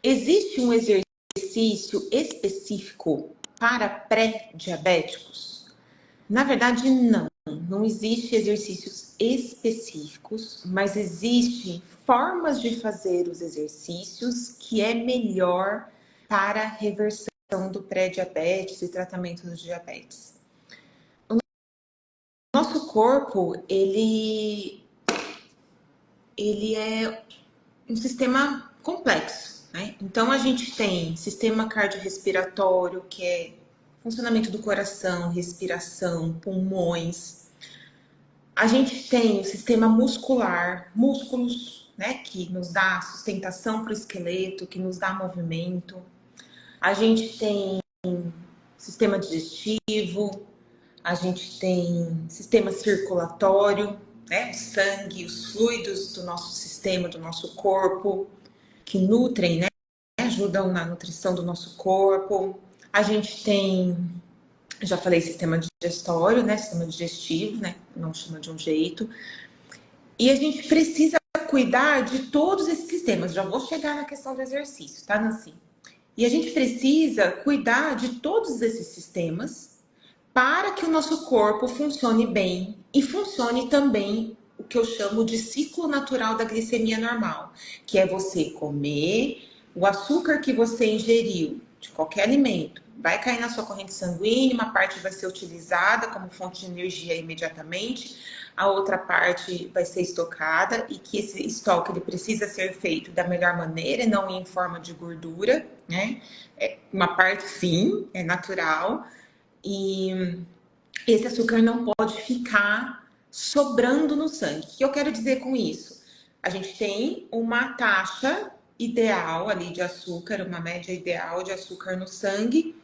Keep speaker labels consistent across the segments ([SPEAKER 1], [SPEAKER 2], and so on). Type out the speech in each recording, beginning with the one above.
[SPEAKER 1] Existe um exercício específico para pré-diabéticos? Na verdade, não. Não existe exercícios específicos, mas existem formas de fazer os exercícios que é melhor para a reversão do pré-diabetes e tratamento do diabetes. O nosso corpo, ele é um sistema complexo, né? Então a gente tem sistema cardiorrespiratório, que é funcionamento do coração, respiração, pulmões. A gente tem o sistema muscular, músculos, né, que nos dá sustentação para o esqueleto, que nos dá movimento. A gente tem sistema digestivo, a gente tem sistema circulatório, né, o sangue, os fluidos do nosso sistema, do nosso corpo, que nutrem, né, ajudam na nutrição do nosso corpo. A gente tem, já falei, sistema digestório, né, sistema digestivo, né, não chama de um jeito. E a gente precisa cuidar de todos esses sistemas. Já vou chegar na questão do exercício, tá, Nancy? E a gente precisa cuidar de todos esses sistemas para que o nosso corpo funcione bem e funcione também o que eu chamo de ciclo natural da glicemia normal, que é você comer o açúcar que você ingeriu de qualquer alimento, vai cair na sua corrente sanguínea, uma parte vai ser utilizada como fonte de energia imediatamente, a outra parte vai ser estocada e que esse estoque ele precisa ser feito da melhor maneira e não em forma de gordura, né? Uma parte sim, é natural, e esse açúcar não pode ficar sobrando no sangue. O que eu quero dizer com isso? A gente tem uma taxa ideal ali de açúcar, uma média ideal de açúcar no sangue,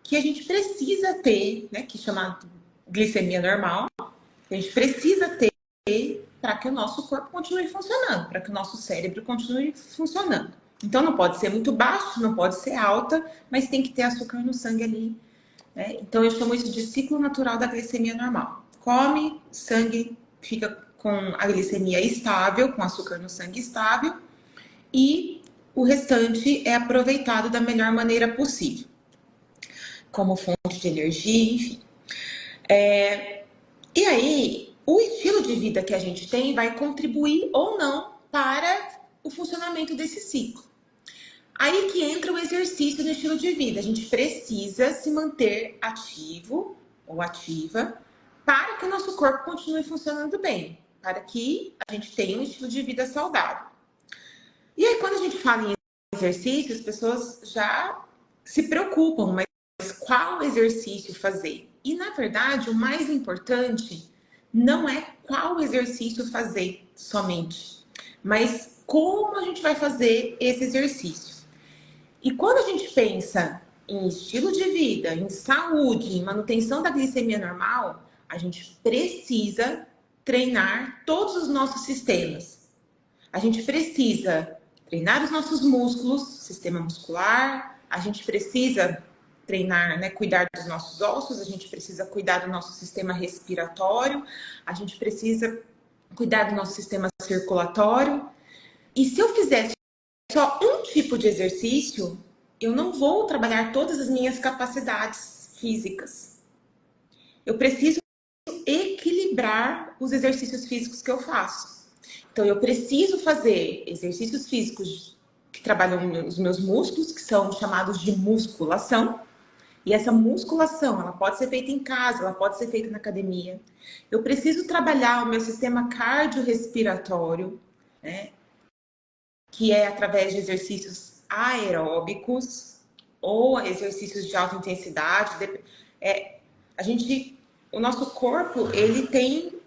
[SPEAKER 1] que a gente precisa ter, né, que é chamado glicemia normal, a gente precisa ter para que o nosso corpo continue funcionando, para que o nosso cérebro continue funcionando. Então não pode ser muito baixo, não pode ser alta, mas tem que ter açúcar no sangue ali, né? Então eu chamo isso de ciclo natural da glicemia normal. Come, sangue fica com a glicemia estável, com açúcar no sangue estável, e o restante é aproveitado da melhor maneira possível, como fonte de energia, enfim. E aí, o estilo de vida que a gente tem vai contribuir ou não para o funcionamento desse ciclo. Aí que entra o exercício no estilo de vida. A gente precisa se manter ativo ou ativa para que o nosso corpo continue funcionando bem, para que a gente tenha um estilo de vida saudável. E aí, quando a gente fala em exercício, as pessoas já se preocupam, mas qual exercício fazer? E, na verdade, o mais importante não é qual exercício fazer somente, mas como a gente vai fazer esse exercício. E quando a gente pensa em estilo de vida, em saúde, em manutenção da glicemia normal, a gente precisa treinar todos os nossos sistemas. A gente precisa treinar os nossos músculos, sistema muscular, a gente precisa treinar, né, cuidar dos nossos ossos, a gente precisa cuidar do nosso sistema respiratório, a gente precisa cuidar do nosso sistema circulatório. E se eu fizesse só um tipo de exercício, eu não vou trabalhar todas as minhas capacidades físicas. Eu preciso equilibrar os exercícios físicos que eu faço. Então, eu preciso fazer exercícios físicos que trabalham os meus músculos, que são chamados de musculação. E essa musculação, ela pode ser feita em casa, ela pode ser feita na academia. Eu preciso trabalhar o meu sistema cardiorrespiratório, né? Que é através de exercícios aeróbicos ou exercícios de alta intensidade. O nosso corpo, ele tem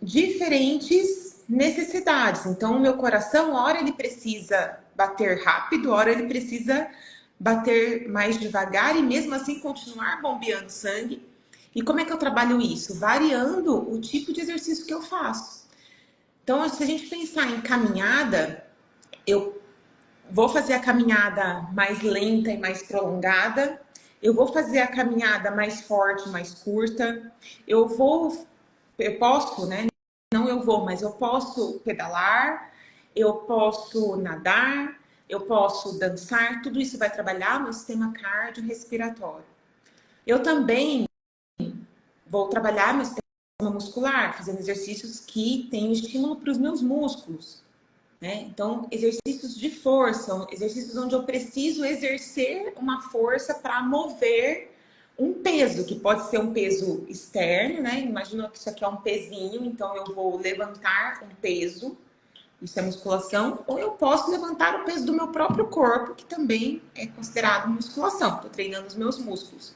[SPEAKER 1] diferentes necessidades. Então, o meu coração, hora ele precisa bater rápido, hora ele precisa bater mais devagar e mesmo assim continuar bombeando sangue. E como é que eu trabalho isso? Variando o tipo de exercício que eu faço. Então, se a gente pensar em caminhada, eu vou fazer a caminhada mais lenta e mais prolongada. Eu vou fazer a caminhada mais forte, mais curta. Eu posso, né? Não eu vou, mas eu posso pedalar, eu posso nadar, eu posso dançar, tudo isso vai trabalhar meu sistema cardiorrespiratório. Eu também vou trabalhar meu sistema muscular, fazendo exercícios que têm estímulo para os meus músculos, né? Então, exercícios de força, exercícios onde eu preciso exercer uma força para mover um peso, que pode ser um peso externo, né? Imagina que isso aqui é um pezinho, então eu vou levantar um peso, isso é musculação, ou eu posso levantar o peso do meu próprio corpo, que também é considerado musculação, estou treinando os meus músculos.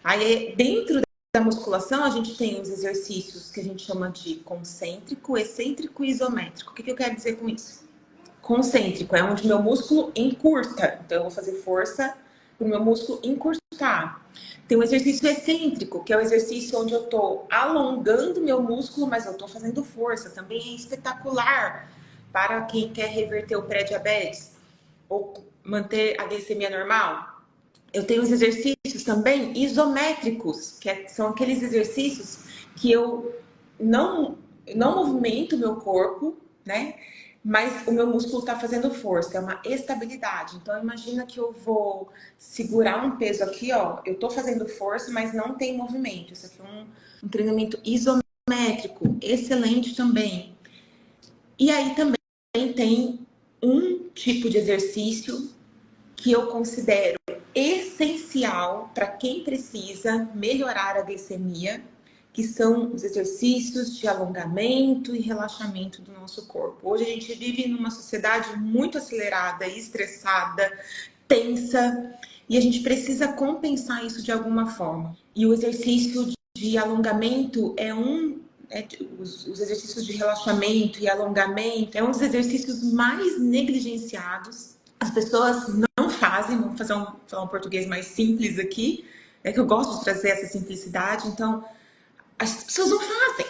[SPEAKER 1] Aí, dentro da musculação, a gente tem os exercícios que a gente chama de concêntrico, excêntrico e isométrico. O que eu quero dizer com isso? Concêntrico é onde meu músculo encurta. Então, eu vou fazer força para o meu músculo encurtar. Tem um exercício excêntrico, que é o exercício onde eu estou alongando meu músculo, mas eu estou fazendo força. Também é espetacular para quem quer reverter o pré-diabetes ou manter a glicemia normal. Eu tenho os exercícios também isométricos, são aqueles exercícios que eu não movimento o meu corpo, né? Mas o meu músculo está fazendo força, é uma estabilidade. Então, imagina que eu vou segurar um peso aqui, ó. Eu estou fazendo força, mas não tem movimento. Isso aqui é um treinamento isométrico, excelente também. E aí também tem um tipo de exercício que eu considero essencial para quem precisa melhorar a glicemia, que são os exercícios de alongamento e relaxamento do nosso corpo. Hoje a gente vive numa sociedade muito acelerada, estressada, tensa, e a gente precisa compensar isso de alguma forma. E o exercício de alongamento os exercícios de relaxamento e alongamento é um dos exercícios mais negligenciados. As pessoas não fazem, vamos falar um português mais simples aqui, é que eu gosto de trazer essa simplicidade, então as pessoas não fazem.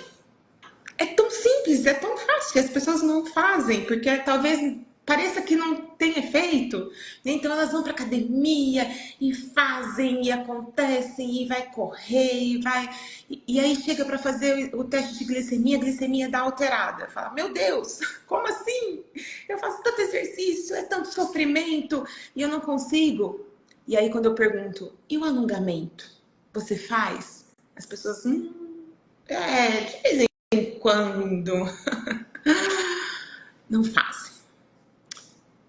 [SPEAKER 1] É tão simples, é tão fácil, as pessoas não fazem, porque talvez pareça que não tem efeito. Então elas vão para academia e fazem, e acontecem, e vai correr, e vai. E aí chega para fazer o teste de glicemia, a glicemia dá alterada. Fala, meu Deus, como assim? Eu faço tanto exercício, é tanto sofrimento, e eu não consigo. E aí quando eu pergunto, e o alongamento? Você faz? As pessoas, de vez em quando, não fazem.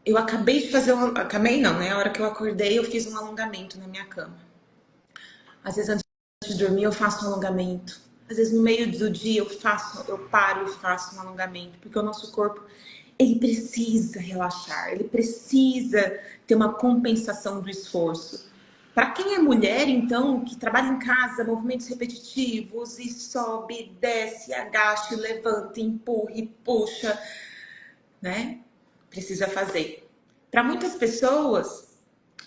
[SPEAKER 1] Eu acabei de fazer acabei não, né? A hora que eu acordei, eu fiz um alongamento na minha cama. Às vezes antes de dormir eu faço um alongamento. Às vezes no meio do dia eu paro e faço um alongamento, porque o nosso corpo, ele precisa relaxar, ele precisa ter uma compensação do esforço. Para quem é mulher, então, que trabalha em casa, movimentos repetitivos, e sobe, desce, agacha, levanta, empurra e puxa, né? Precisa fazer. Para muitas pessoas,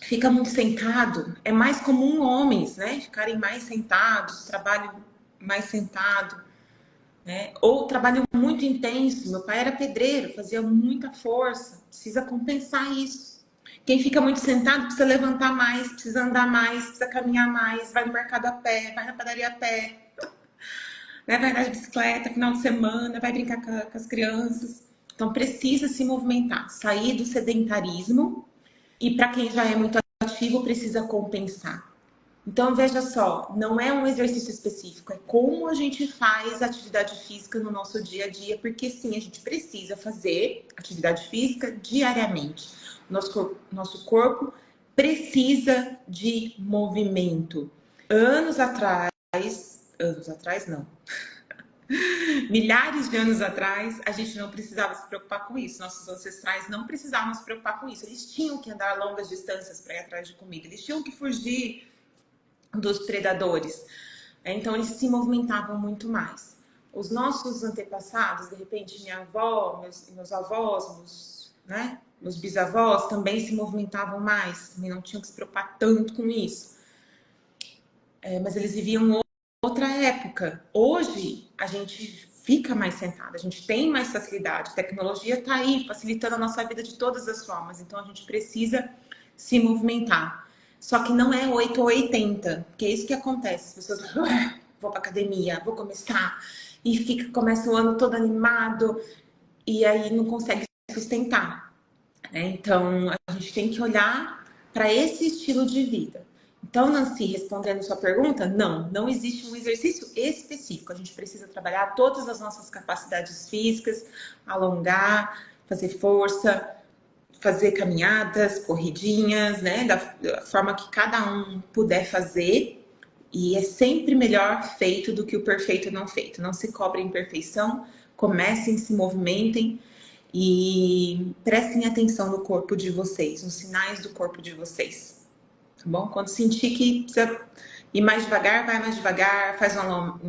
[SPEAKER 1] fica muito sentado. É mais comum homens, né? Ficarem mais sentados, trabalham mais sentado, né? Ou trabalho muito intenso. Meu pai era pedreiro, fazia muita força. Precisa compensar isso. Quem fica muito sentado precisa levantar mais, precisa andar mais, precisa caminhar mais, vai no mercado a pé, vai na padaria a pé, vai andar de bicicleta, final de semana, vai brincar com as crianças. Então precisa se movimentar, sair do sedentarismo, e para quem já é muito ativo precisa compensar. Então veja só, não é um exercício específico, é como a gente faz atividade física no nosso dia a dia, porque sim, a gente precisa fazer atividade física diariamente. Nosso corpo precisa de movimento. Anos atrás não, milhares de anos atrás, a gente não precisava se preocupar com isso. Nossos ancestrais não precisavam se preocupar com isso. Eles tinham que andar longas distâncias para ir atrás de comida. Eles tinham que fugir dos predadores. Então, eles se movimentavam muito mais. Os nossos antepassados, de repente, minha avó, meus avós, meus bisavós também se movimentavam mais. Também não tinham que se preocupar tanto com isso. Mas eles viviam outra época. Hoje, a gente fica mais sentada, a gente tem mais facilidade. A tecnologia está aí, facilitando a nossa vida de todas as formas. Então, a gente precisa se movimentar. Só que não é 8 ou 80, porque é isso que acontece. As pessoas vou para academia, vou começar, e começa o ano todo animado, e aí não consegue sustentar. né? Então, a gente tem que olhar para esse estilo de vida. Então, Nancy, respondendo sua pergunta, não existe um exercício específico. A gente precisa trabalhar todas as nossas capacidades físicas, alongar, fazer força, fazer caminhadas, corridinhas, né? Da forma que cada um puder fazer. E é sempre melhor feito do que o perfeito não feito. Não se cobrem perfeição, comecem, se movimentem e prestem atenção no corpo de vocês, nos sinais do corpo de vocês, tá bom? Quando sentir que precisa ir mais devagar, vai mais devagar, faz um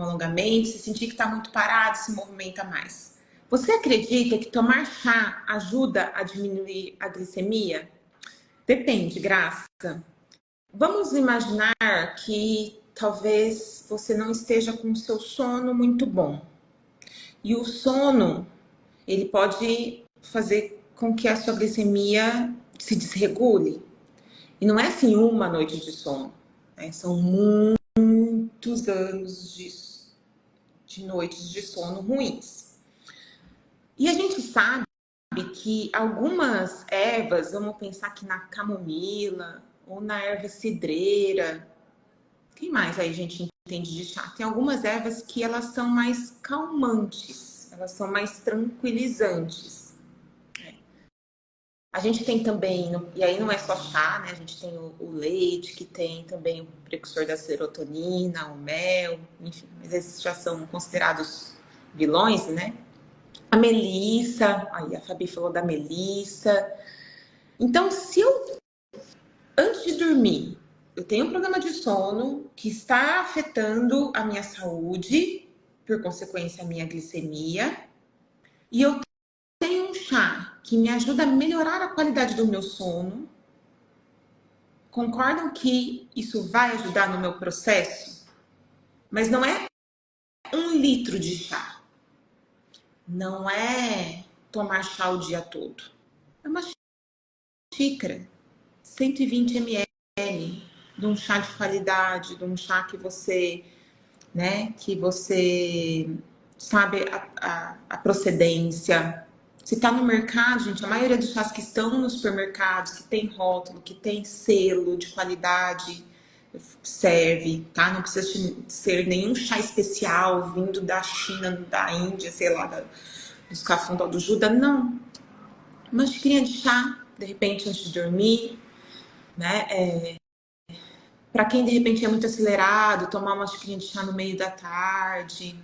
[SPEAKER 1] alongamento. Se sentir que está muito parado, se movimenta mais. Você acredita que tomar chá ajuda a diminuir a glicemia? Depende, Graça. Vamos imaginar que talvez você não esteja com o seu sono muito bom. E o sono, ele pode fazer com que a sua glicemia se desregule. E não é assim uma noite de sono, né? São muitos anos de noites de sono ruins. E a gente sabe que algumas ervas, vamos pensar aqui na camomila ou na erva cidreira. Quem mais aí a gente entende de chá? Tem algumas ervas que elas são mais calmantes, elas são mais tranquilizantes. A gente tem também, e aí não é só chá, né? A gente tem o leite, que tem também o precursor da serotonina, o mel, enfim, mas esses já são considerados vilões, né? A melissa, aí a Fabi falou da melissa. Então, se eu, antes de dormir, eu tenho um problema de sono que está afetando a minha saúde, por consequência, a minha glicemia, e eu tenho um chá que me ajuda a melhorar a qualidade do meu sono, concordam que isso vai ajudar no meu processo? Mas não é 1 litro de chá. Não é tomar chá o dia todo. É uma xícara, 120 ml, de um chá de qualidade, de um chá que você, né, que você sabe a procedência. Se tá no mercado, gente, a maioria dos chás que estão nos supermercados, que tem rótulo, que tem selo de qualidade, serve, tá? Não precisa ser nenhum chá especial vindo da China, da Índia, sei lá, dos cafundó do Juda, não. Uma xicrinha de chá, de repente, antes de dormir, né? Para quem, de repente, é muito acelerado, tomar uma xicrinha de chá no meio da tarde.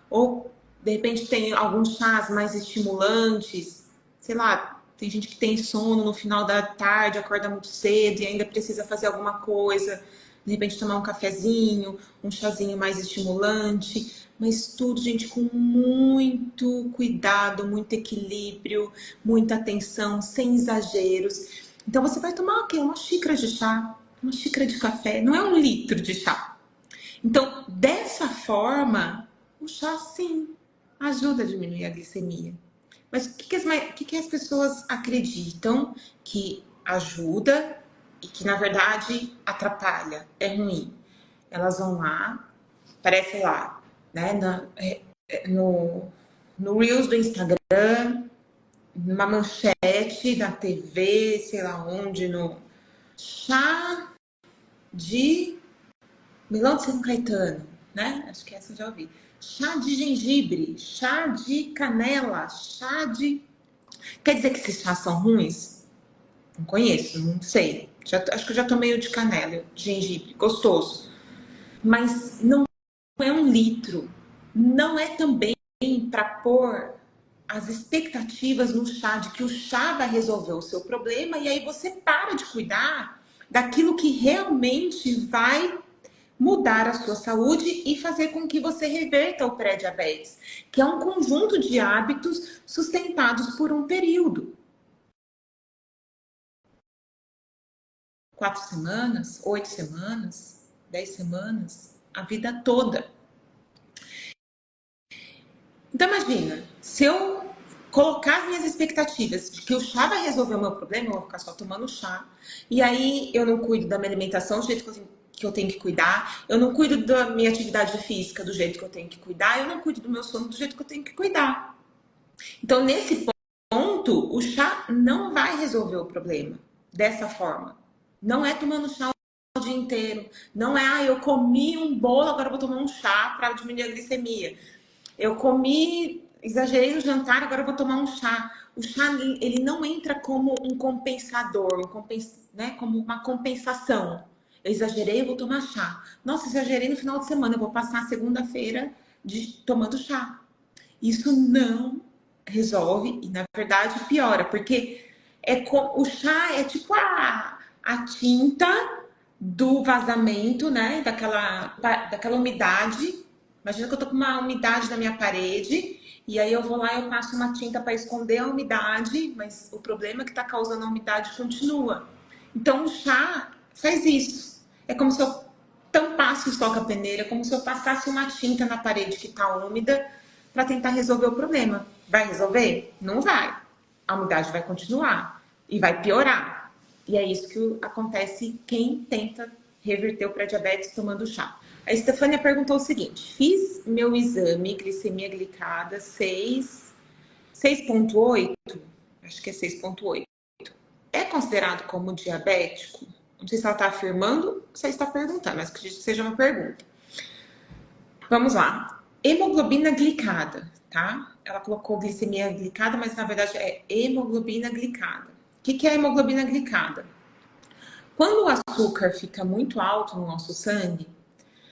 [SPEAKER 1] Ou, de repente, tem alguns chás mais estimulantes. Sei lá, tem gente que tem sono no final da tarde, acorda muito cedo e ainda precisa fazer alguma coisa. De repente, tomar um cafezinho, um chazinho mais estimulante. Mas tudo, gente, com muito cuidado, muito equilíbrio, muita atenção, sem exageros. Então, você vai tomar o quê? Uma xícara de chá, uma xícara de café. Não é 1 litro de chá. Então, dessa forma, o chá, sim, ajuda a diminuir a glicemia. Mas o que as pessoas acreditam que ajuda e que, na verdade, atrapalha, é ruim? Elas vão lá, parece lá, né, no Reels do Instagram, numa manchete da TV, sei lá onde, no chá de melão de São Caetano, né? Acho que essa eu já ouvi. Chá de gengibre, chá de canela, chá de... Quer dizer que esses chás são ruins? Não conheço, não sei. Acho que eu já tomei o de canela, de gengibre, gostoso. Mas não é 1 litro. Não é também para pôr as expectativas no chá de que o chá vai resolver o seu problema e aí você para de cuidar daquilo que realmente vai mudar a sua saúde e fazer com que você reverta o pré-diabetes, que é um conjunto de hábitos sustentados por um período. 4 semanas, 8 semanas, 10 semanas, a vida toda. Então imagina, se eu colocar as minhas expectativas de que o chá vai resolver o meu problema, eu vou ficar só tomando chá, e aí eu não cuido da minha alimentação do jeito que eu tenho que cuidar, eu não cuido da minha atividade física do jeito que eu tenho que cuidar, eu não cuido do meu sono do jeito que eu tenho que cuidar. Então, nesse ponto, ponto, o chá não vai resolver o problema dessa forma. Não é tomando chá o dia inteiro. Não é, eu comi um bolo, agora eu vou tomar um chá para diminuir a glicemia. Eu comi, exagerei no jantar, agora eu vou tomar um chá. O chá, ele não entra como um compensador, né? Como uma compensação. Eu exagerei, eu vou tomar chá. Nossa, exagerei no final de semana, eu vou passar a segunda-feira tomando chá. Isso não resolve e, na verdade, piora, porque o chá é tipo a tinta do vazamento, né? Daquela umidade. Imagina que eu tô com uma umidade na minha parede e aí eu vou lá e eu passo uma tinta para esconder a umidade, mas o problema é que tá causando a umidade continua. Então o chá faz isso. É como se eu tampasse o sol com a peneira, como se eu passasse uma tinta na parede que tá úmida para tentar resolver o problema. Vai resolver? Não vai. A umidade vai continuar e vai piorar. E é isso que acontece quem tenta reverter o pré-diabetes tomando chá. A Estefânia perguntou o seguinte: fiz meu exame, glicemia glicada 6,8, acho que é 6,8. É considerado como diabético? Não sei se ela está afirmando ou se ela está perguntando, mas acredito que seja uma pergunta. Vamos lá. Hemoglobina glicada, tá? Ela colocou glicemia glicada, mas na verdade é hemoglobina glicada. O que é a hemoglobina glicada? Quando o açúcar fica muito alto no nosso sangue,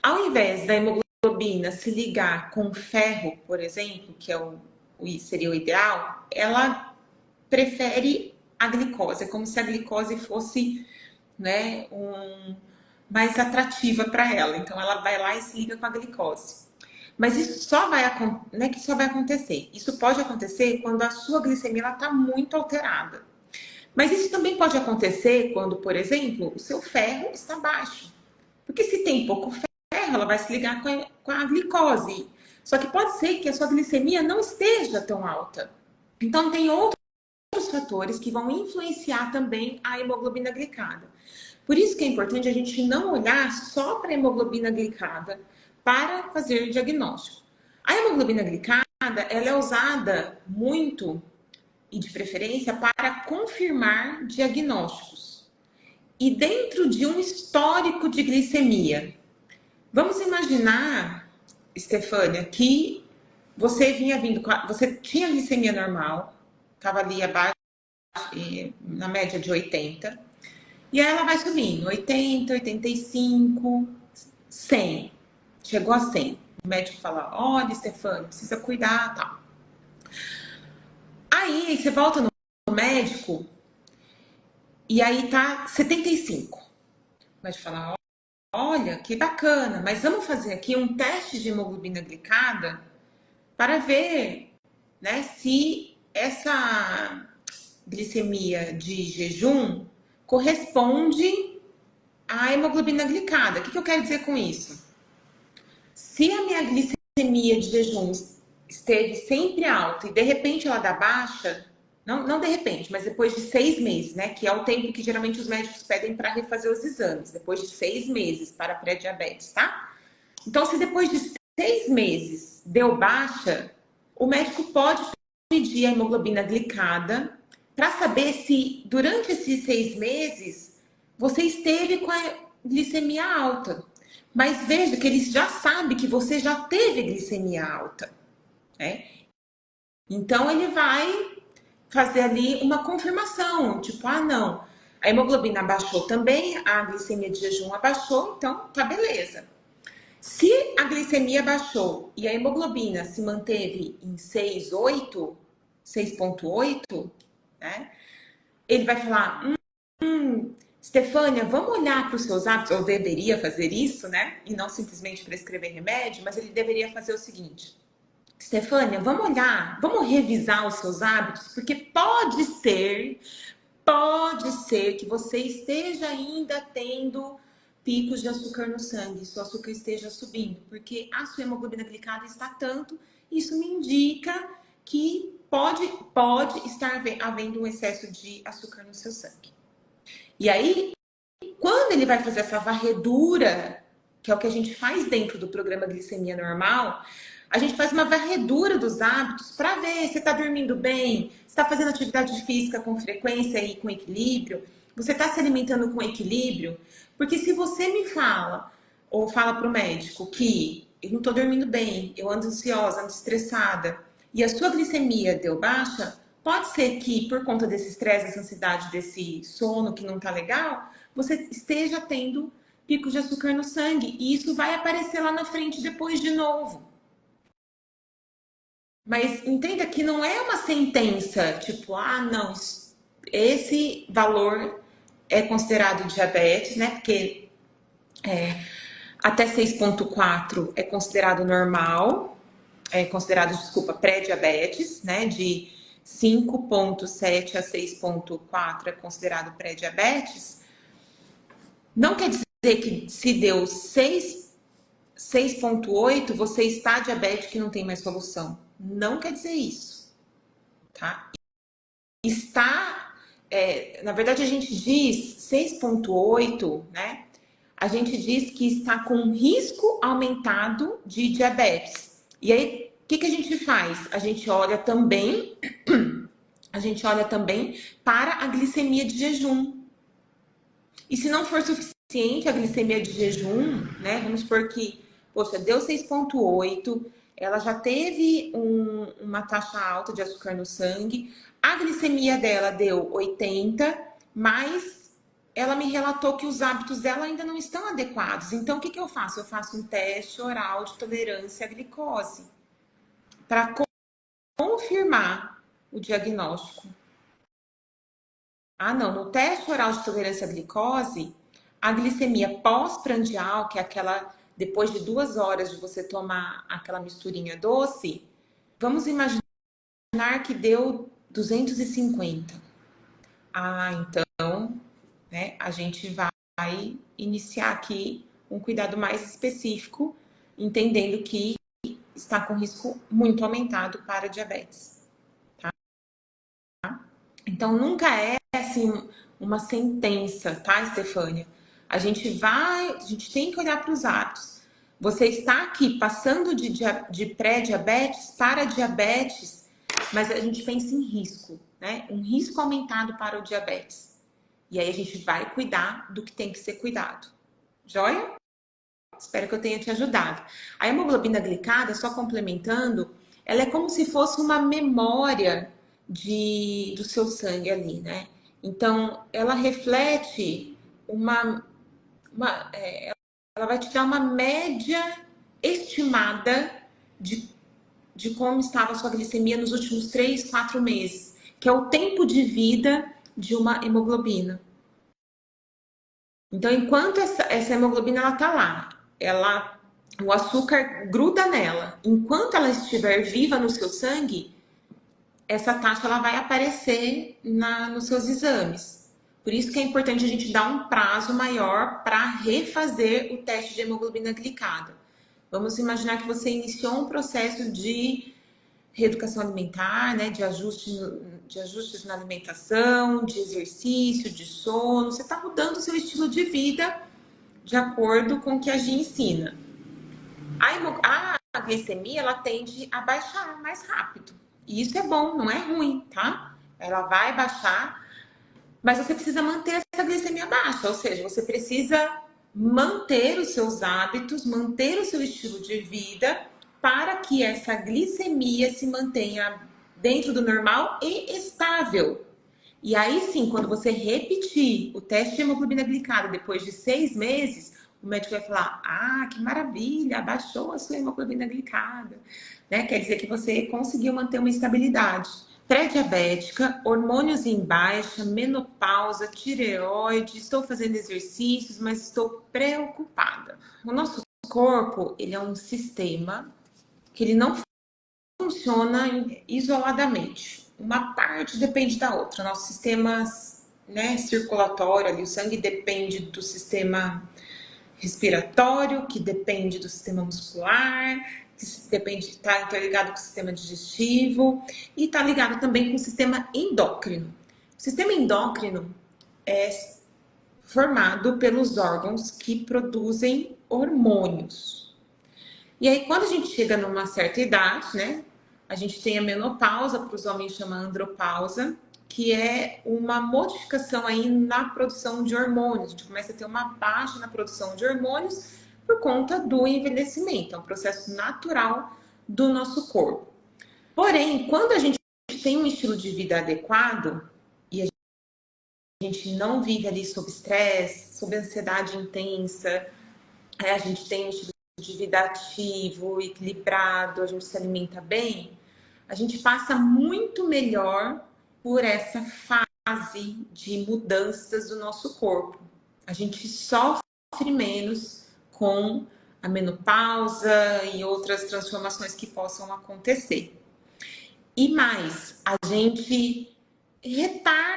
[SPEAKER 1] ao invés da hemoglobina se ligar com ferro, por exemplo, que seria o ideal, ela prefere a glicose. É como se a glicose fosse, né, mais atrativa para ela. Então ela vai lá e se liga com a glicose. Mas isso só vai acontecer. Isso pode acontecer quando a sua glicemia está muito alterada. Mas isso também pode acontecer quando, por exemplo, o seu ferro está baixo. Porque se tem pouco ferro, ela vai se ligar com a glicose. Só que pode ser que a sua glicemia não esteja tão alta. Então tem outros fatores que vão influenciar também a hemoglobina glicada. Por isso que é importante a gente não olhar só para a hemoglobina glicada para fazer diagnóstico. A hemoglobina glicada, ela é usada muito e de preferência para confirmar diagnósticos. E dentro de um histórico de glicemia. Vamos imaginar, Estefânia, que você você tinha glicemia normal, estava ali abaixo, na média de 80, e aí ela vai subindo, 80, 85, 100. Chegou a 100. O médico fala: olha, Stefano, precisa cuidar, tal. Aí você volta no médico e aí tá 75. O médico fala: olha, que bacana, mas vamos fazer aqui um teste de hemoglobina glicada para ver, né, se essa glicemia de jejum corresponde à hemoglobina glicada. O que eu quero dizer com isso? Se a minha glicemia de jejum esteve sempre alta e de repente ela dá baixa, não de repente, mas depois de 6 meses, né? Que é o tempo que geralmente os médicos pedem para refazer os exames, depois de 6 meses para pré-diabetes, tá? Então, se depois de 6 meses deu baixa, o médico pode pedir a hemoglobina glicada para saber se durante esses 6 meses você esteve com a glicemia alta. Mas veja que ele já sabe que você já teve glicemia alta, né? Então ele vai fazer ali uma confirmação, tipo, não, a hemoglobina abaixou também, a glicemia de jejum abaixou, então tá beleza. Se a glicemia baixou e a hemoglobina se manteve em 6,8, 6,8, né? Ele vai falar: Stefânia, vamos olhar para os seus hábitos. Eu deveria fazer isso, né? E não simplesmente prescrever remédio, mas ele deveria fazer o seguinte: Stefânia, vamos olhar, vamos revisar os seus hábitos, porque pode ser que você esteja ainda tendo picos de açúcar no sangue, seu açúcar esteja subindo, porque a sua hemoglobina glicada está tanto, isso me indica que pode estar havendo um excesso de açúcar no seu sangue. E aí, quando ele vai fazer essa varredura, que é o que a gente faz dentro do programa Glicemia Normal, A gente faz uma varredura dos hábitos para ver se está dormindo bem, se está fazendo atividade física com frequência e com equilíbrio, você está se alimentando com equilíbrio. Porque se você me fala, ou fala para o médico que eu não estou dormindo bem, eu ando ansiosa, ando estressada, e a sua glicemia deu baixa, pode ser que por conta desse estresse, dessa ansiedade, desse sono que não está legal, você esteja tendo pico de açúcar no sangue. E isso vai aparecer lá na frente depois de novo. Mas entenda que não é uma sentença, tipo, ah, não, esse valor é considerado diabetes, né? Porque até 6,4 é considerado normal, é considerado, desculpa, pré-diabetes, né? De 5,7 a 6,4 é considerado pré-diabetes. Não quer dizer que se deu 6,8 você está diabético e não tem mais solução. Não quer dizer isso, tá? Na verdade a gente diz 6,8, né? A gente diz que está com risco aumentado de diabetes. E aí, o que a gente faz? A gente olha também para a glicemia de jejum. E se não for suficiente a glicemia de jejum, né? Vamos supor que, poxa, deu 6,8, ela já teve uma taxa alta de açúcar no sangue, a glicemia dela deu 80, mas ela me relatou que os hábitos dela ainda não estão adequados. Então, o que eu faço? Eu faço um teste oral de tolerância à glicose para confirmar o diagnóstico. Ah, não. No teste oral de tolerância à glicose, a glicemia pós-prandial, que é aquela depois de 2 horas de você tomar aquela misturinha doce, vamos imaginar que deu 250. Ah, então, né, a gente vai iniciar aqui um cuidado mais específico, entendendo que está com risco muito aumentado para diabetes. Tá? Então, nunca é assim uma sentença, tá, Estefânia? A gente tem que olhar para os hábitos. Você está aqui passando de pré-diabetes para diabetes, mas a gente pensa em risco, né? Um risco aumentado para o diabetes. E aí a gente vai cuidar do que tem que ser cuidado. Joia? Espero que eu tenha te ajudado. A hemoglobina glicada, só complementando, ela é como se fosse uma memória do seu sangue ali, né? Então, ela reflete ela vai te dar uma média estimada de como estava a sua glicemia nos últimos 3, 4 meses, que é o tempo de vida de uma hemoglobina. Então, enquanto essa hemoglobina ela tá lá, o açúcar gruda nela. Enquanto ela estiver viva no seu sangue, essa taxa ela vai aparecer nos seus exames. Por isso que é importante a gente dar um prazo maior para refazer o teste de hemoglobina glicada. Vamos imaginar que você iniciou um processo de reeducação alimentar, né, de ajustes na alimentação, de exercício, de sono. Você está mudando o seu estilo de vida de acordo com o que a gente ensina. A glicemia, ela tende a baixar mais rápido. E isso é bom, não é ruim, tá? Ela vai baixar, mas você precisa manter essa glicemia baixa. Ou seja, você precisa manter os seus hábitos, manter o seu estilo de vida para que essa glicemia se mantenha dentro do normal e estável. E aí sim, quando você repetir o teste de hemoglobina glicada depois de 6 meses, o médico vai falar: ah, que maravilha, abaixou a sua hemoglobina glicada. Né? Quer dizer que você conseguiu manter uma estabilidade. Pré-diabética, hormônios em baixa, menopausa, tireoide, estou fazendo exercícios, mas estou preocupada. O nosso corpo, ele é um sistema que ele não funciona isoladamente. Uma parte depende da outra. Nosso sistema, né, circulatório, ali, o sangue depende do sistema respiratório, que depende do sistema muscular, que está interligado com o sistema digestivo e está ligado também com o sistema endócrino. O sistema endócrino é formado pelos órgãos que produzem hormônios. E aí, quando a gente chega numa certa idade, né? A gente tem a menopausa, para os homens chama andropausa, que é uma modificação aí na produção de hormônios. A gente começa a ter uma baixa na produção de hormônios por conta do envelhecimento. É um processo natural do nosso corpo. Porém, quando a gente tem um estilo de vida adequado e a gente não vive ali sob estresse, sob ansiedade intensa, a gente tem um estilo de vida ativo, equilibrado, a gente se alimenta bem, a gente passa muito melhor por essa fase de mudanças do nosso corpo. A gente sofre menos com a menopausa e outras transformações que possam acontecer. E mais, a gente retarda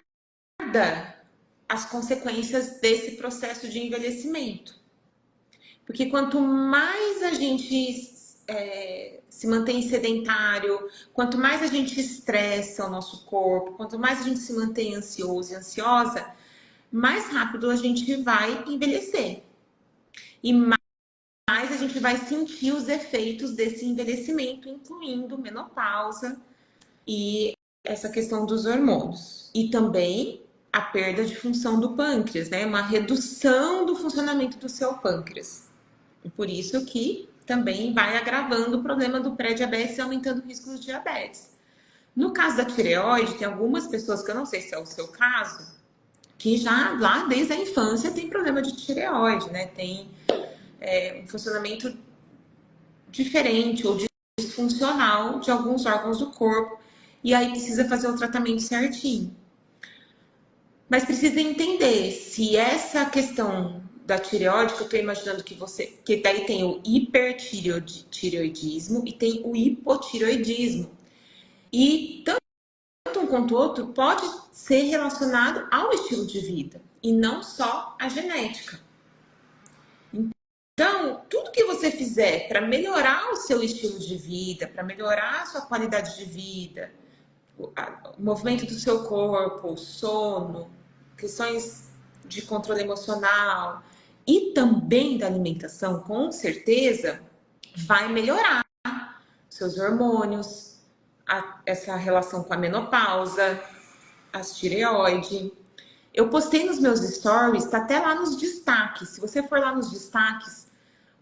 [SPEAKER 1] as consequências desse processo de envelhecimento. Porque quanto mais a gente se mantém sedentário, quanto mais a gente estressa o nosso corpo, quanto mais a gente se mantém ansioso e ansiosa, mais rápido a gente vai envelhecer. E mais a gente vai sentir os efeitos desse envelhecimento, incluindo menopausa e essa questão dos hormônios. E também a perda de função do pâncreas, né? Uma redução do funcionamento do seu pâncreas. E por isso que também vai agravando o problema do pré-diabetes e aumentando o risco de diabetes. No caso da tireoide, tem algumas pessoas, que eu não sei se é o seu caso, que já lá desde a infância tem problema de tireoide, né? Tem um funcionamento diferente ou disfuncional de alguns órgãos do corpo. E aí precisa fazer o tratamento certinho. Mas precisa entender se essa questão da tireoide, que eu estou imaginando que você... Que daí tem o hipertireoidismo e tem o hipotireoidismo. E tanto um quanto o outro pode ser relacionado ao estilo de vida e não só à genética. Então, tudo que você fizer para melhorar o seu estilo de vida, para melhorar a sua qualidade de vida, o movimento do seu corpo, o sono, questões de controle emocional e também da alimentação, com certeza, vai melhorar seus hormônios, essa relação com a menopausa, as tireoide. Eu postei nos meus stories, tá até lá nos destaques. Se você for lá nos destaques,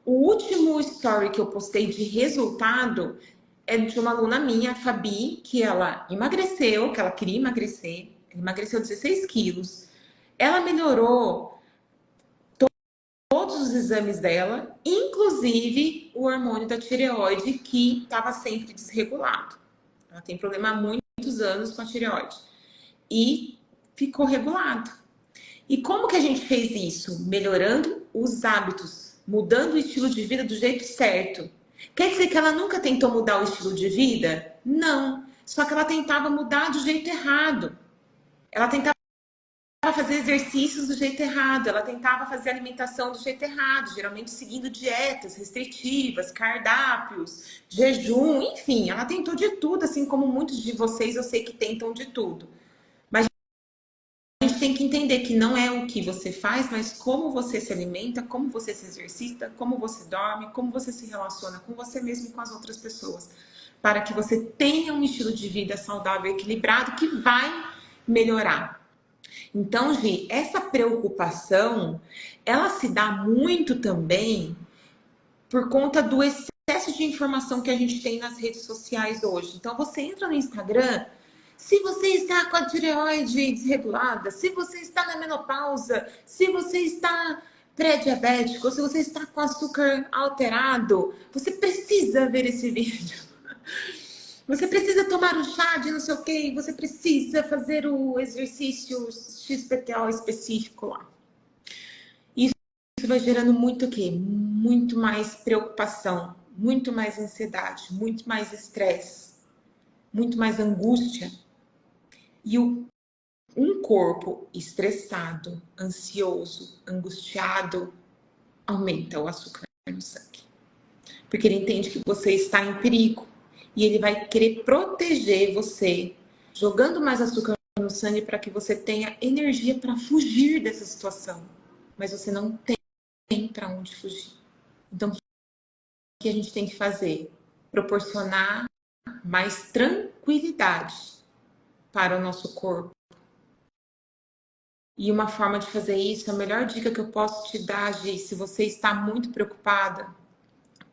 [SPEAKER 1] o último story que eu postei de resultado é de uma aluna minha, a Fabi, que ela emagreceu, que ela queria emagrecer, emagreceu 16 quilos. Ela melhorou todos os exames dela, inclusive o hormônio da tireoide, que estava sempre desregulado. Ela tem problema há muitos anos com a tireoide. E ficou regulado. E como que a gente fez isso? Melhorando os hábitos, mudando o estilo de vida do jeito certo. Quer dizer que ela nunca tentou mudar o estilo de vida? Não. Só que ela tentava mudar do jeito errado. Ela tentava fazer exercícios do jeito errado, ela tentava fazer alimentação do jeito errado, geralmente seguindo dietas restritivas, cardápios, jejum, enfim, ela tentou de tudo, assim como muitos de vocês eu sei que tentam de tudo. Mas a gente tem que entender que não é o que você faz, mas como você se alimenta, como você se exercita, como você dorme, como você se relaciona com você mesmo e com as outras pessoas, para que você tenha um estilo de vida saudável e equilibrado que vai melhorar. Então, Gi, essa preocupação, ela se dá muito também por conta do excesso de informação que a gente tem nas redes sociais hoje. Então, você entra no Instagram, se você está com a tireoide desregulada, se você está na menopausa, se você está pré-diabético, se você está com açúcar alterado, você precisa ver esse vídeo. Você precisa tomar um chá de não sei o que, você precisa fazer o exercício XPTO específico lá. Isso vai gerando muito o quê? Muito mais preocupação, muito mais ansiedade, muito mais estresse, muito mais angústia. E um corpo estressado, ansioso, angustiado, aumenta o açúcar no sangue. Porque ele entende que você está em perigo. E ele vai querer proteger você, jogando mais açúcar no sangue para que você tenha energia para fugir dessa situação. Mas você não tem para onde fugir. Então, que a gente tem que fazer? Proporcionar mais tranquilidade para o nosso corpo. E uma forma de fazer isso, a melhor dica que eu posso te dar, Gi, se você está muito preocupada,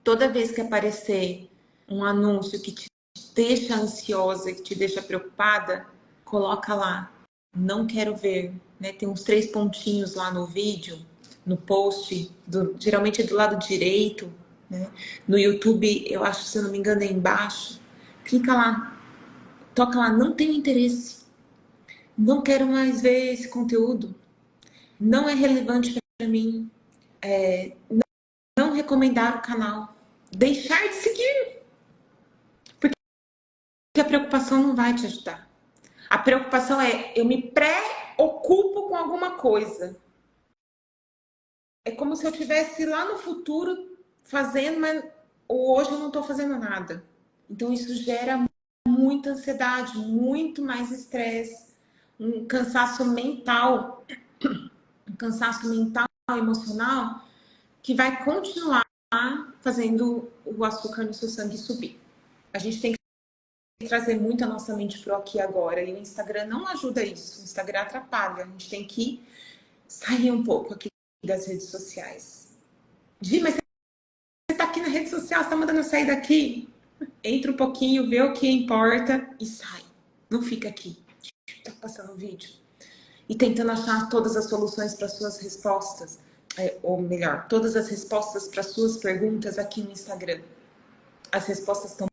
[SPEAKER 1] toda vez que aparecer um anúncio que te deixa ansiosa, que te deixa preocupada, coloca lá, não quero ver, né? Tem uns 3 pontinhos lá no vídeo, no post, geralmente é do lado direito, né? No YouTube, eu acho, se eu não me engano, é embaixo. Clica lá, toca lá, não tenho interesse, não quero mais ver esse conteúdo, não é relevante para mim, não recomendar o canal, deixar de seguir, porque a preocupação não vai te ajudar. A preocupação é, eu me preocupo com alguma coisa. É como se eu estivesse lá no futuro fazendo, mas hoje eu não estou fazendo nada. Então isso gera muita ansiedade, muito mais estresse, um cansaço mental, emocional, que vai continuar fazendo o açúcar no seu sangue subir. A gente tem que trazer muito a nossa mente pro aqui e agora, e o Instagram não ajuda isso, o Instagram atrapalha. A gente tem que sair um pouco aqui das redes sociais. Gi, mas você tá aqui na rede social, você tá mandando eu sair daqui? Entra um pouquinho, vê o que importa e sai. Não fica aqui, tá passando o vídeo e tentando achar todas as soluções para suas respostas, ou melhor, todas as respostas para suas perguntas aqui no Instagram. As respostas estão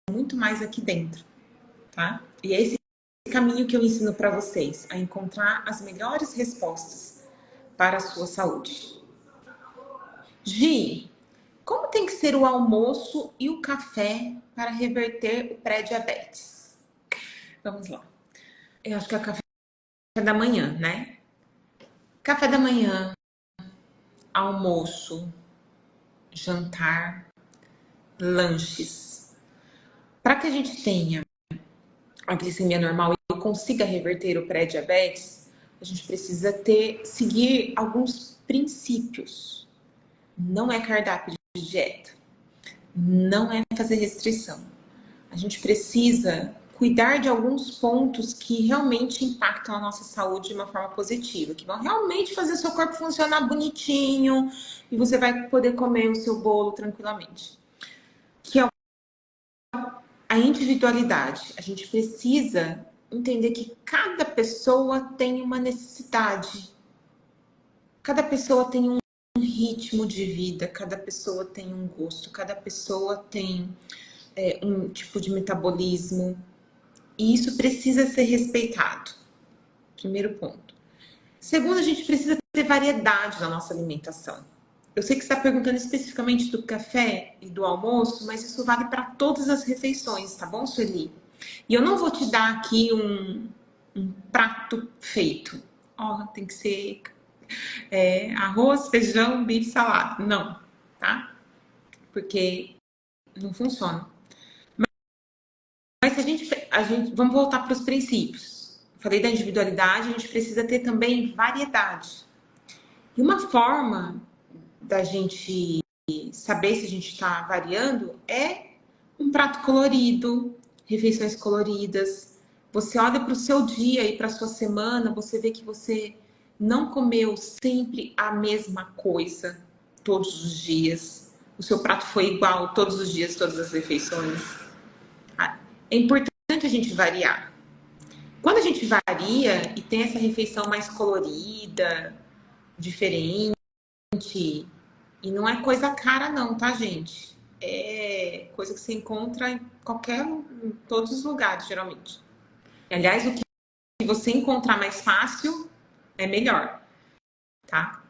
[SPEAKER 1] muito mais aqui dentro, tá? E é esse caminho que eu ensino para vocês, a encontrar as melhores respostas para a sua saúde. Gi, como tem que ser o almoço e o café para reverter o pré-diabetes? Vamos lá. Eu acho que é o café da manhã, né? Café da manhã, almoço, jantar, lanches. Para que a gente tenha a glicemia normal e consiga reverter o pré-diabetes, a gente precisa seguir alguns princípios. Não é cardápio de dieta, não é fazer restrição. A gente precisa cuidar de alguns pontos que realmente impactam a nossa saúde de uma forma positiva, que vão realmente fazer o seu corpo funcionar bonitinho e você vai poder comer o seu bolo tranquilamente. Que é a individualidade. A gente precisa entender que cada pessoa tem uma necessidade. Cada pessoa tem um ritmo de vida, cada pessoa tem um gosto, cada pessoa tem um tipo de metabolismo. E isso precisa ser respeitado. Primeiro ponto. Segundo, a gente precisa ter variedade na nossa alimentação. Eu sei que você está perguntando especificamente do café e do almoço, mas isso vale para todas as refeições, tá bom, Sueli? E eu não vou te dar aqui um prato feito. Ó, tem que ser arroz, feijão, bife, salada. Não, tá? Porque não funciona. Mas se a gente vamos voltar para os princípios. Falei da individualidade, a gente precisa ter também variedade. E uma forma da gente saber se a gente está variando é um prato colorido, refeições coloridas. Você olha para o seu dia e para a sua semana, você vê que você não comeu sempre a mesma coisa todos os dias. O seu prato foi igual todos os dias, todas as refeições. É importante a gente variar. Quando a gente varia e tem essa refeição mais colorida, diferente, e não é coisa cara não, tá, gente? É coisa que você encontra em todos os lugares, geralmente. Aliás, o que você encontrar mais fácil é melhor, tá?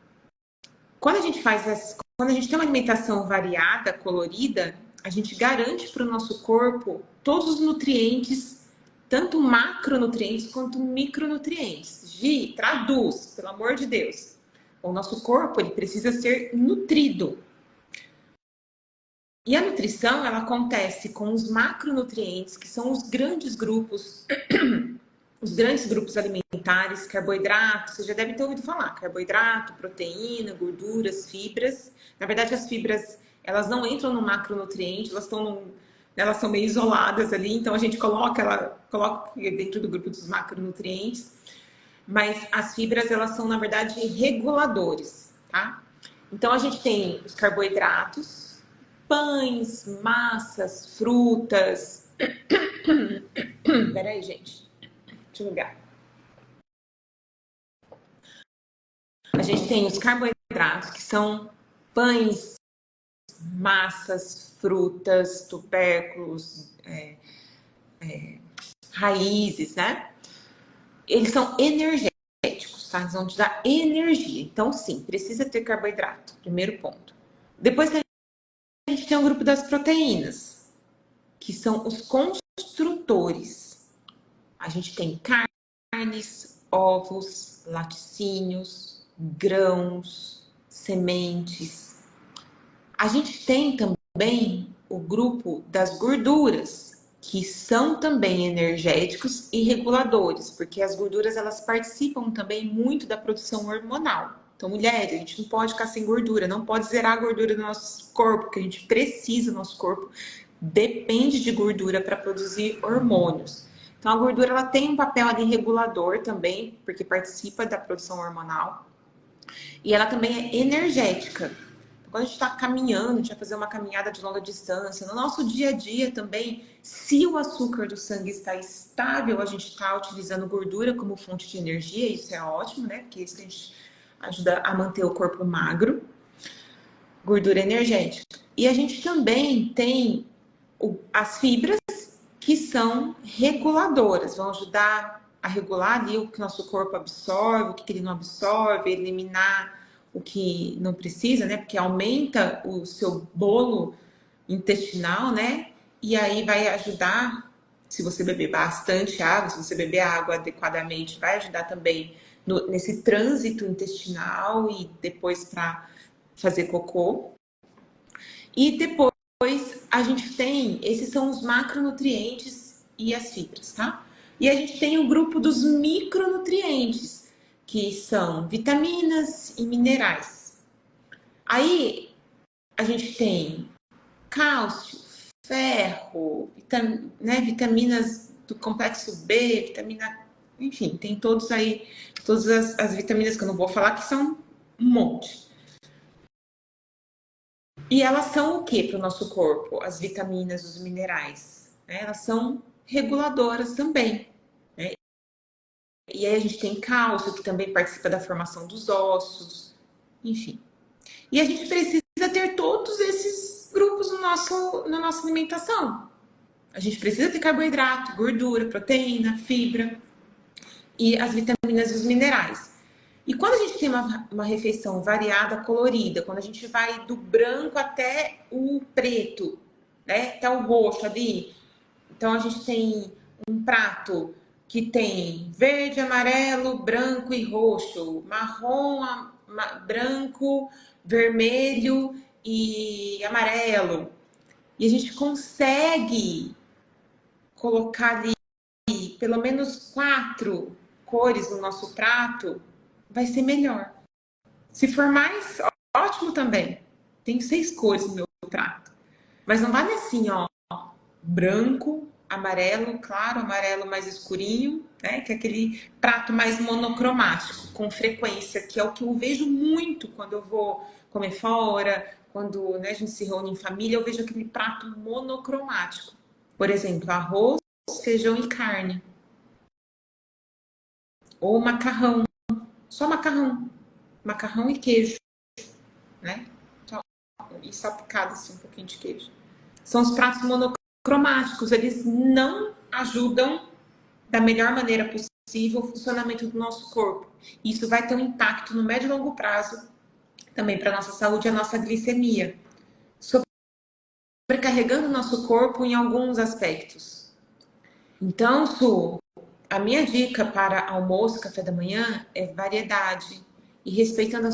[SPEAKER 1] Quando a gente tem uma alimentação variada, colorida, a gente garante para o nosso corpo todos os nutrientes, tanto macronutrientes quanto micronutrientes. Gi, traduz, pelo amor de Deus. O nosso corpo, ele precisa ser nutrido. E a nutrição, ela acontece com os macronutrientes, que são os grandes grupos alimentares, carboidratos, você já deve ter ouvido falar, carboidrato, proteína, gorduras, fibras. Na verdade, as fibras, Elas não entram no macronutriente, elas são meio isoladas ali, então a gente coloca dentro do grupo dos macronutrientes. Mas as fibras, elas são, na verdade, reguladores, tá? Então, a gente tem os carboidratos, pães, massas, frutas. Peraí, gente. Deixa eu ligar. A gente tem os carboidratos, que são pães, massas, frutas, tubérculos, raízes, né? Eles são energéticos, tá? Eles vão te dar energia. Então, sim, precisa ter carboidrato. Primeiro ponto. Depois a gente tem o grupo das proteínas, que são os construtores. A gente tem carnes, ovos, laticínios, grãos, sementes. A gente tem também o grupo das gorduras, que são também energéticos e reguladores, porque as gorduras, elas participam também muito da produção hormonal. Então, mulheres, a gente não pode ficar sem gordura, não pode zerar a gordura do nosso corpo, porque a gente precisa, nosso corpo depende de gordura para produzir hormônios. Então, a gordura, ela tem um papel ali regulador também, porque participa da produção hormonal. E ela também é energética. Quando a gente está caminhando, a gente vai fazer uma caminhada de longa distância. No nosso dia a dia também, se o açúcar do sangue está estável, a gente está utilizando gordura como fonte de energia. Isso é ótimo, né? Porque isso a gente ajuda a manter o corpo magro. Gordura energética. E a gente também tem as fibras, que são reguladoras. Vão ajudar a regular ali o que nosso corpo absorve, o que ele não absorve, eliminar o que não precisa, né? Porque aumenta o seu bolo intestinal, né? E aí vai ajudar, se você beber bastante água, se você beber água adequadamente, vai ajudar também nesse trânsito intestinal e depois para fazer cocô. E depois a gente tem, esses são os macronutrientes e as fibras, tá? E a gente tem o grupo dos micronutrientes, que são vitaminas e minerais. Aí a gente tem cálcio, ferro, vitaminas do complexo B, vitamina, enfim, tem todos aí, todas as vitaminas que eu não vou falar, que são um monte. E elas são o que para o nosso corpo? As vitaminas, os minerais, né? Elas são reguladoras também. E aí a gente tem cálcio, que também participa da formação dos ossos, enfim. E a gente precisa ter todos esses grupos na nossa alimentação. A gente precisa ter carboidrato, gordura, proteína, fibra e as vitaminas e os minerais. E quando a gente tem uma refeição variada, colorida, quando a gente vai do branco até o preto, né, até o roxo ali, então a gente tem um prato que tem verde, amarelo, branco e roxo, marrom, branco, vermelho e amarelo. E a gente consegue colocar ali pelo menos 4 cores no nosso prato, vai ser melhor. Se for mais, ótimo também. Tem 6 cores no meu prato. Mas não vale assim, ó, branco, amarelo, claro, amarelo mais escurinho, né? Que é aquele prato mais monocromático, com frequência, que é o que eu vejo muito quando eu vou comer fora, quando, né, a gente se reúne em família, eu vejo aquele prato monocromático. Por exemplo, arroz, feijão e carne. Ou macarrão, só macarrão. Macarrão e queijo, né? E salpicado assim, um pouquinho de queijo. São os pratos monocromáticos, eles não ajudam da melhor maneira possível o funcionamento do nosso corpo. Isso vai ter um impacto no médio e longo prazo também para a nossa saúde e a nossa glicemia, sobrecarregando o nosso corpo em alguns aspectos. Então, Su, a minha dica para almoço, café da manhã é variedade e respeitando a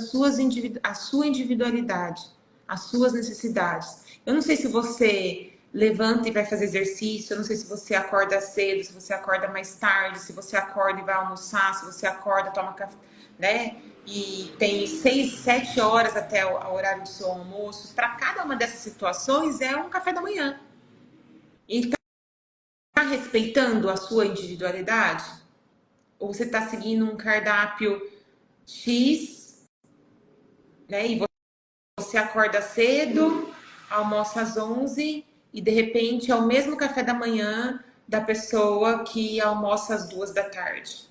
[SPEAKER 1] sua individualidade, as suas necessidades. Eu não sei se você levanta e vai fazer exercício, eu não sei se você acorda cedo, se você acorda mais tarde, se você acorda e vai almoçar, se você acorda, toma café, né? E tem 6, 7 horas até o horário do seu almoço. Para cada uma dessas situações é um café da manhã. Ele está respeitando a sua individualidade? Ou você está seguindo um cardápio X, né? E você acorda cedo, almoça às 11 e de repente é o mesmo café da manhã da pessoa que almoça às 2 da tarde.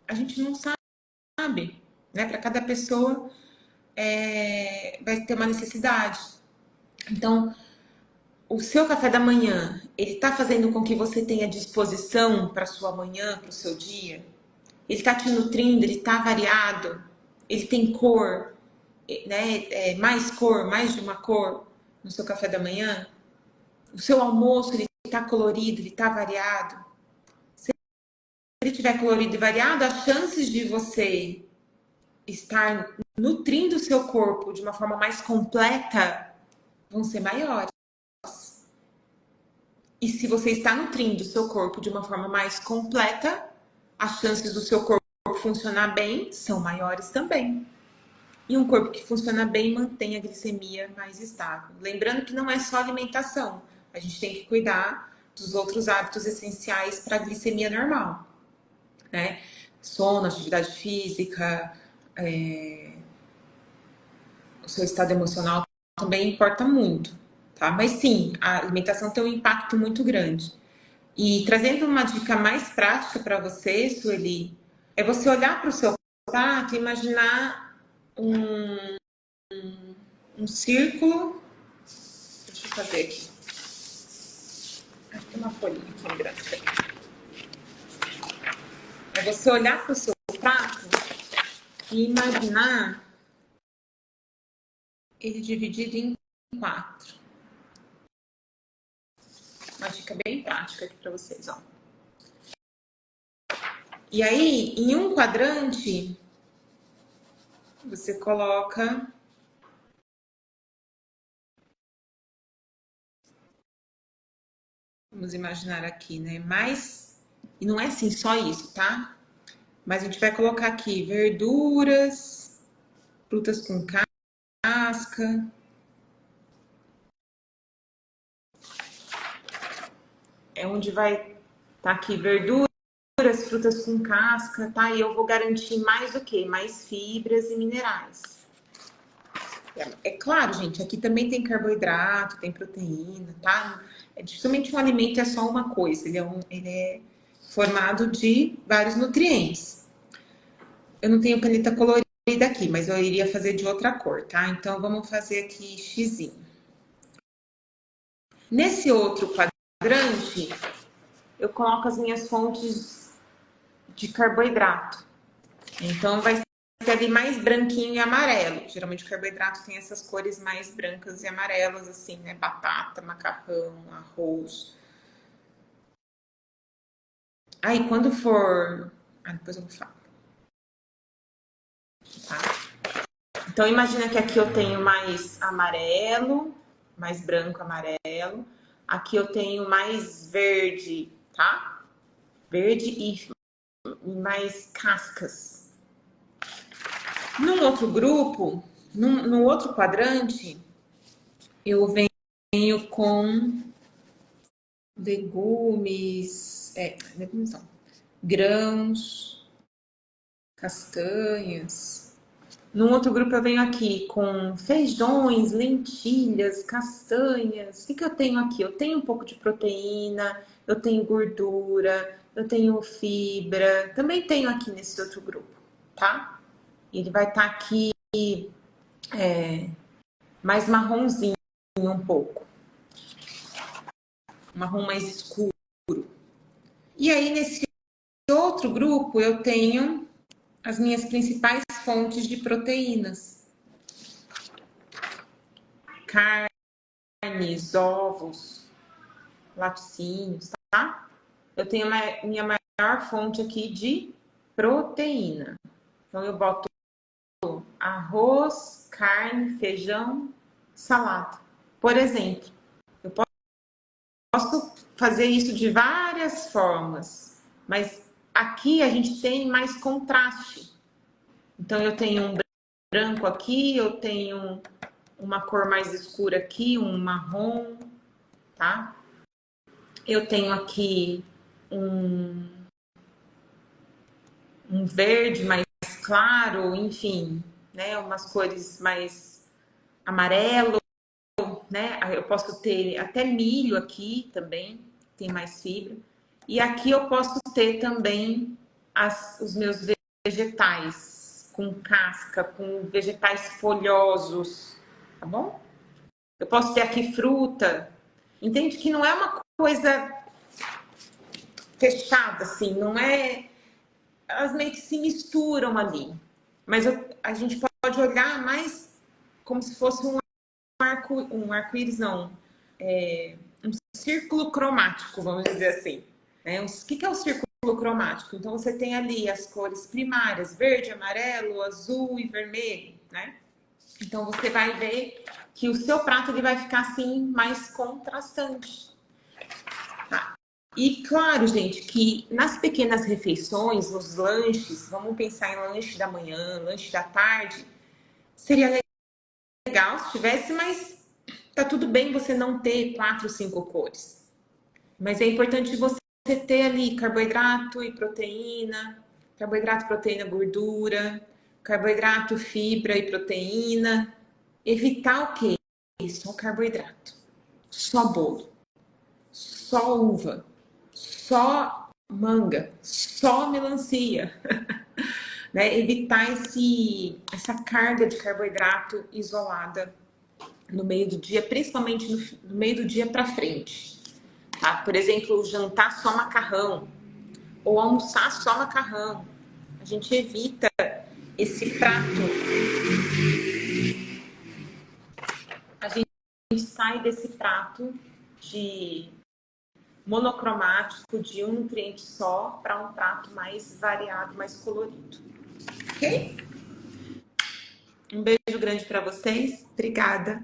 [SPEAKER 1] A gente não sabe, né? Para cada pessoa vai ter uma necessidade. Então, o seu café da manhã, ele está fazendo com que você tenha disposição para sua manhã, para o seu dia? Ele está te nutrindo, ele está variado, ele tem cor, né? Mais cor, mais de uma cor no seu café da manhã? O seu almoço, ele está colorido, ele está variado? Se ele estiver colorido e variado, as chances de você estar nutrindo o seu corpo de uma forma mais completa vão ser maiores. E se você está nutrindo o seu corpo de uma forma mais completa, as chances do seu corpo funcionar bem são maiores também. E um corpo que funciona bem mantém a glicemia mais estável. Lembrando que não é só alimentação. A gente tem que cuidar dos outros hábitos essenciais para a glicemia normal, né? Sono, atividade física, o seu estado emocional também importa muito, tá? Mas sim, a alimentação tem um impacto muito grande. E trazendo uma dica mais prática para você, Sueli, é você olhar para o seu prato e imaginar um círculo. Deixa eu fazer aqui. Tem uma folhinha aqui grande. É você olhar para o seu prato e imaginar ele dividido em 4. Uma dica bem prática aqui para vocês, ó. E aí, em um quadrante, você coloca vamos imaginar aqui, né? Mais e não é assim só isso, tá? Mas a gente vai colocar aqui verduras, frutas com casca. É onde vai tá aqui verduras, frutas com casca, tá? E eu vou garantir mais o quê? Mais fibras e minerais. É claro, gente, aqui também tem carboidrato, tem proteína, tá? Dificilmente um alimento é só uma coisa, ele é formado de vários nutrientes. Eu não tenho caneta colorida aqui, mas eu iria fazer de outra cor, tá? Então, vamos fazer aqui xizinho. Nesse outro quadrante, eu coloco as minhas fontes de carboidrato. Então, vai ser ali mais branquinho e amarelo. Geralmente, o carboidrato tem essas cores mais brancas e amarelas, assim, né? Batata, macarrão, arroz. Aí, quando for... depois eu vou falar. Tá? Então, imagina que aqui eu tenho mais amarelo, mais branco, amarelo. Aqui eu tenho mais verde, tá? Verde e mais cascas. Num outro grupo, no outro quadrante, eu venho com legumes, legumes não, grãos, castanhas. Num outro grupo eu venho aqui com feijões, lentilhas, castanhas. O que eu tenho aqui? Eu tenho um pouco de proteína, eu tenho gordura, eu tenho fibra. Também tenho aqui nesse outro grupo, tá? Ele vai estar aqui mais marronzinho um pouco. Marrom mais escuro. E aí nesse outro grupo eu tenho as minhas principais fontes de proteínas. Carnes, ovos, laticínios, tá? Eu tenho a minha maior fonte aqui de proteína. Então, eu boto arroz, carne, feijão, salada. Por exemplo, eu posso fazer isso de várias formas, mas aqui a gente tem mais contraste. Então, eu tenho um branco aqui, eu tenho uma cor mais escura aqui, um marrom, tá? Eu tenho aqui um verde mais claro, enfim, né? Umas cores mais amarelo, né? Eu posso ter até milho aqui também, tem mais fibra. E aqui eu posso ter também os meus vegetais com casca, com vegetais folhosos, tá bom? Eu posso ter aqui fruta. Entende que não é uma coisa fechada, assim, não é. Elas meio que se misturam ali. Mas a gente pode olhar mais como se fosse um arco-íris, não. Um círculo cromático, vamos dizer assim. O que é o círculo cromático? Então você tem ali as cores primárias, verde, amarelo, azul e vermelho, né? Então você vai ver que o seu prato ele vai ficar assim mais contrastante. Tá? E claro, gente, que nas pequenas refeições, nos lanches, vamos pensar em lanche da manhã, lanche da tarde, seria legal se tivesse, mas tá tudo bem você não ter 4, 5 cores. Mas é importante você ter ali carboidrato e proteína, carboidrato, proteína, gordura, carboidrato, fibra e proteína. Evitar o quê? Só carboidrato, só bolo, só uva, só manga, só melancia. Né? Evitar essa carga de carboidrato isolada no meio do dia, principalmente no meio do dia para frente. Tá? Por exemplo, jantar só macarrão ou almoçar só macarrão. A gente evita esse prato. A gente sai desse prato de monocromático, de um nutriente só, para um prato mais variado, mais colorido. Ok? Um beijo grande para vocês. Obrigada.